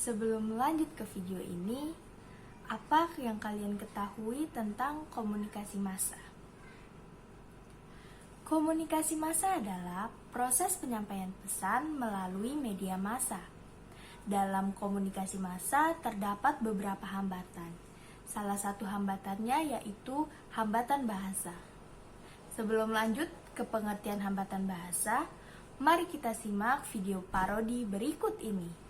Sebelum lanjut ke video ini, apa yang kalian ketahui tentang komunikasi massa? Komunikasi massa adalah proses penyampaian pesan melalui media massa. Dalam komunikasi massa terdapat beberapa hambatan. Salah satu hambatannya yaitu hambatan bahasa. Sebelum lanjut ke pengertian hambatan bahasa, mari kita simak video parodi berikut ini.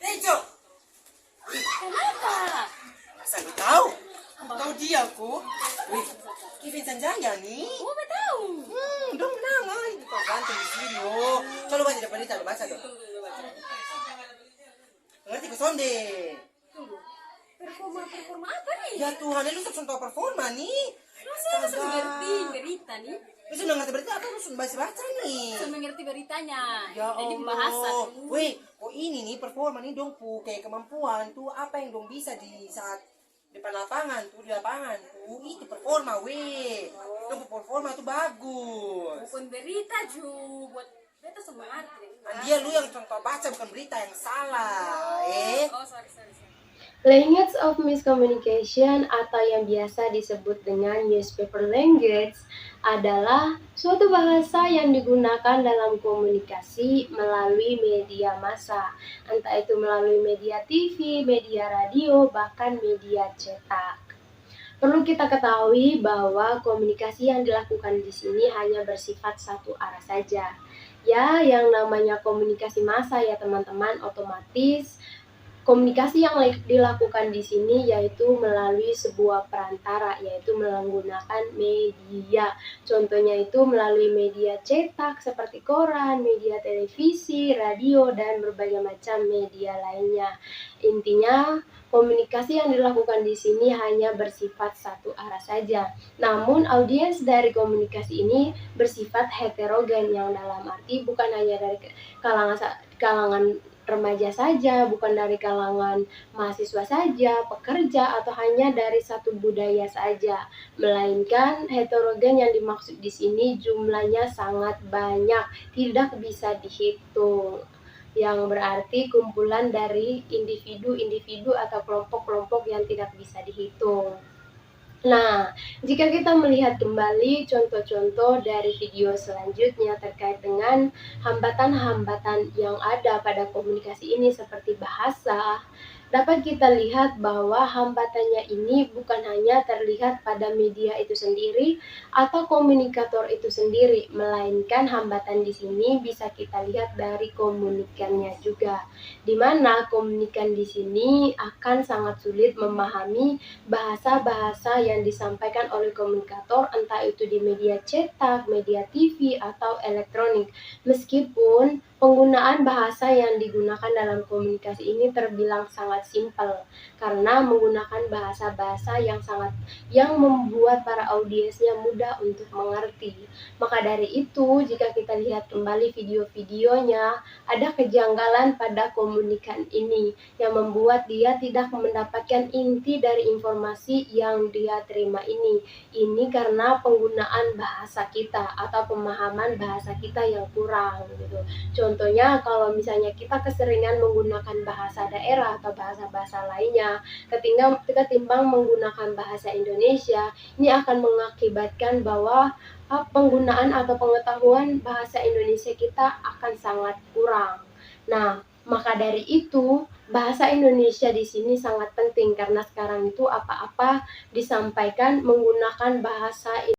Rejo, Kenapa? masa lu tahu? Tahu dia aku. Wih, Kevin Sanjaya nih. Oh, tahu. Dong menang ay. Kau ganteng di sini oh. Coba baca depan itu, baca dong. Ngerti ke sonde? Tunggu. Performa apa nih? Ya Tuhan, lu sudah tahu performa nih. Saya sudah mengerti berita nih. Lu sudah ngerti berita apa? Lu sudah baca nih. Sudah mengerti beritanya. Ya Jadi Allah. bahasa tuh. Wih, kok ini nih performa nih dong pu kayak kemampuan tuh apa yang dong bisa di saat depan lapangan tuh di lapangan tuh itu performa weh. Dong performa tuh bagus. Bukan berita ju buat beta semangat. Dia lu yang contoh baca bukan berita yang salah. Oh, sorry. Language of miscommunication atau yang biasa disebut dengan newspaper language adalah suatu bahasa yang digunakan dalam komunikasi melalui media massa, entah itu melalui media TV, media radio, bahkan media cetak. Perlu kita ketahui bahwa komunikasi yang dilakukan di sini hanya bersifat satu arah saja. Ya, yang namanya komunikasi massa ya teman-teman, otomatis komunikasi yang dilakukan di sini yaitu melalui sebuah perantara, yaitu menggunakan media. Contohnya itu melalui media cetak seperti koran, media televisi, radio, dan berbagai macam media lainnya. Intinya, komunikasi yang dilakukan di sini hanya bersifat satu arah saja. Namun, audiens dari komunikasi ini bersifat heterogen, yang dalam arti bukan hanya dari kalangan remaja saja, bukan dari kalangan mahasiswa saja, pekerja, atau hanya dari satu budaya saja, melainkan heterogen yang dimaksud di sini jumlahnya sangat banyak, tidak bisa dihitung, yang berarti kumpulan dari individu-individu atau kelompok-kelompok yang tidak bisa dihitung. Nah, jika kita melihat kembali contoh-contoh dari video selanjutnya terkait dengan hambatan-hambatan yang ada pada komunikasi ini seperti bahasa, dapat kita lihat bahwa hambatannya ini bukan hanya terlihat pada media itu sendiri atau komunikator itu sendiri, melainkan hambatan di sini bisa kita lihat dari komunikannya juga, di mana komunikan di sini akan sangat sulit memahami bahasa-bahasa yang disampaikan oleh komunikator, entah itu di media cetak, media TV, atau elektronik. Meskipun penggunaan bahasa yang digunakan dalam komunikasi ini terbilang sangat simpel, karena menggunakan bahasa-bahasa yang membuat para audiensnya mudah untuk mengerti. Maka dari itu, jika kita lihat kembali video-videonya, ada kejanggalan pada komunikan ini yang membuat dia tidak mendapatkan inti dari informasi yang dia terima ini. Ini karena penggunaan bahasa kita atau pemahaman bahasa kita yang kurang gitu. Contohnya kalau misalnya kita keseringan menggunakan bahasa daerah atau bahasa-bahasa lainnya ketimbang menggunakan bahasa Indonesia, ini akan mengakibatkan bahwa penggunaan atau pengetahuan bahasa Indonesia kita akan sangat kurang. Nah, maka dari itu bahasa Indonesia di sini sangat penting karena sekarang itu apa-apa disampaikan menggunakan bahasa